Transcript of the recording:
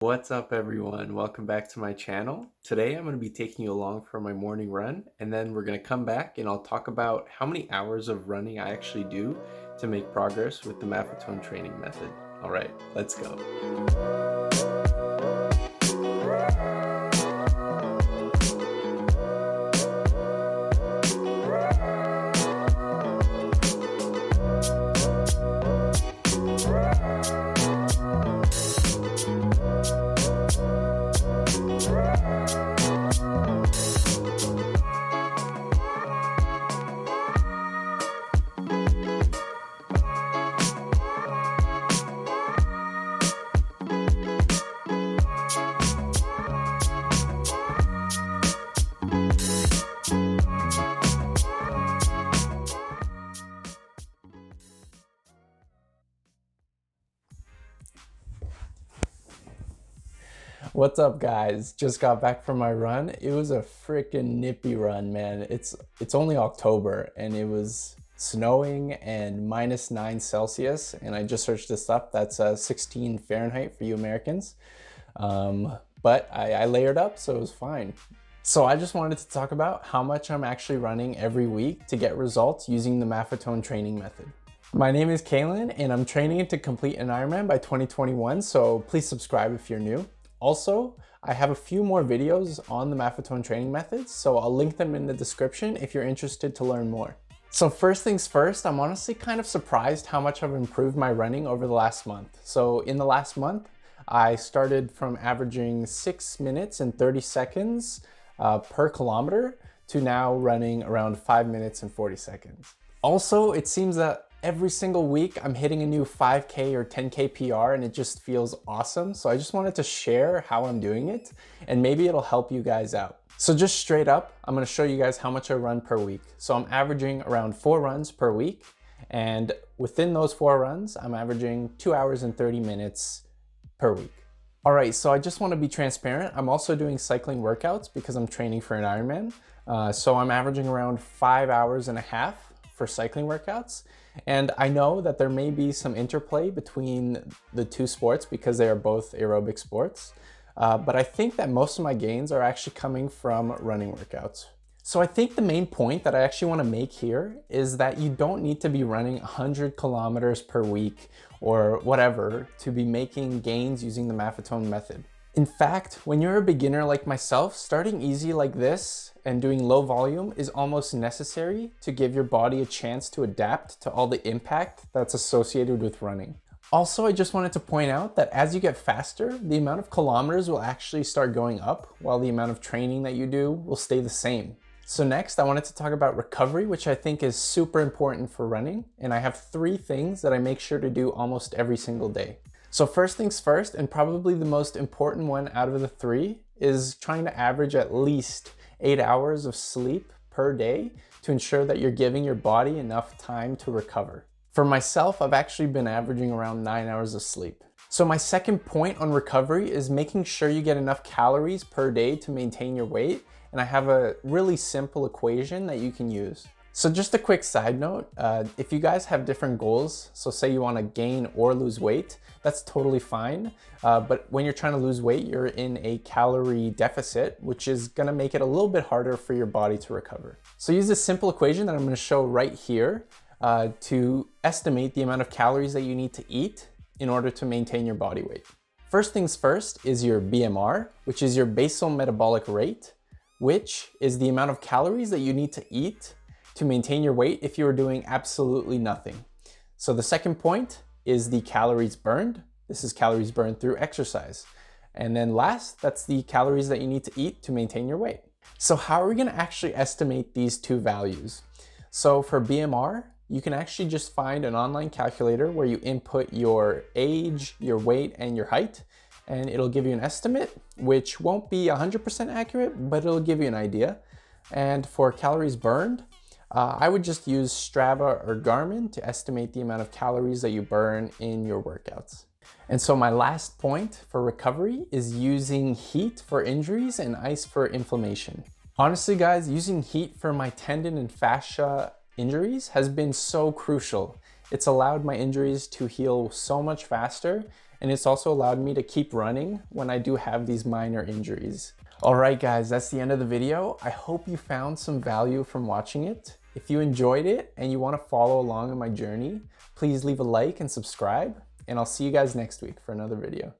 What's up everyone? Welcome back to my channel. Today I'm going to be taking you along for my morning run, and then we're going to come back and I'll talk about how many hours of running I actually do to make progress with the Maffetone training method. All right, let's go. What's up guys? Just got back from my run. It was a freaking nippy run, man. It's only October and it was snowing and -9 Celsius, and I just searched this up. That's 16 Fahrenheit for you Americans. But I layered up, so it was fine. So I just wanted to talk about how much I'm actually running every week to get results using the Maffetone training method. My name is Calin and I'm training to complete an Ironman by 2021, so please subscribe if you're new. Also, I have a few more videos on the Maffetone training methods, so I'll link them in the description if you're interested to learn more. So first things first, I'm honestly kind of surprised how much I've improved my running over the last month. So in the last month, I started from averaging 6 minutes and 30 seconds per kilometer to now running around 5 minutes and 40 seconds. Also, it seems that every single week I'm hitting a new 5K or 10K PR, and it just feels awesome. So I just wanted to share how I'm doing it, and maybe it'll help you guys out. So just straight up, I'm gonna show you guys how much I run per week. So I'm averaging around 4 runs per week, and within those 4 runs, I'm averaging 2 hours and 30 minutes per week. All right, so I just wanna be transparent. I'm also doing cycling workouts because I'm training for an Ironman. So I'm averaging around 5 hours and a half for cycling workouts. And I know that there may be some interplay between the two sports because they are both aerobic sports, but I think that most of my gains are actually coming from running workouts. So I think the main point that I actually want to make here is that you don't need to be running 100 kilometers per week or whatever to be making gains using the Maffetone method. In fact, when you're a beginner like myself, starting easy like this and doing low volume is almost necessary to give your body a chance to adapt to all the impact that's associated with running. Also, I just wanted to point out that as you get faster, the amount of kilometers will actually start going up while the amount of training that you do will stay the same. So next, I wanted to talk about recovery, which I think is super important for running. And I have 3 things that I make sure to do almost every single day. So first things first, and probably the most important one out of the 3, is trying to average at least 8 hours of sleep per day to ensure that you're giving your body enough time to recover. For myself, I've actually been averaging around 9 hours of sleep. So my second point on recovery is making sure you get enough calories per day to maintain your weight, and I have a really simple equation that you can use. So just a quick side note, if you guys have different goals, so say you want to gain or lose weight, that's totally fine. But when you're trying to lose weight, you're in a calorie deficit, which is going to make it a little bit harder for your body to recover. So use this simple equation that I'm going to show right here to estimate the amount of calories that you need to eat in order to maintain your body weight. First things first is your BMR, which is your basal metabolic rate, which is the amount of calories that you need to eat to maintain your weight if you are doing absolutely nothing. So the second point is the calories burned. This is calories burned through exercise. And then last, that's the calories that you need to eat to maintain your weight. So how are we gonna actually estimate these 2 values? So for BMR, you can actually just find an online calculator where you input your age, your weight, and your height, and it'll give you an estimate, which won't be 100% accurate, but it'll give you an idea. And for calories burned, I would just use Strava or Garmin to estimate the amount of calories that you burn in your workouts. And so my last point for recovery is using heat for injuries and ice for inflammation. Honestly guys, using heat for my tendon and fascia injuries has been so crucial. It's allowed my injuries to heal so much faster, And it's also allowed me to keep running when I do have these minor injuries. All right, guys, that's the end of the video. I hope you found some value from watching it. If you enjoyed it and you want to follow along in my journey, please leave a like and subscribe, and I'll see you guys next week for another video.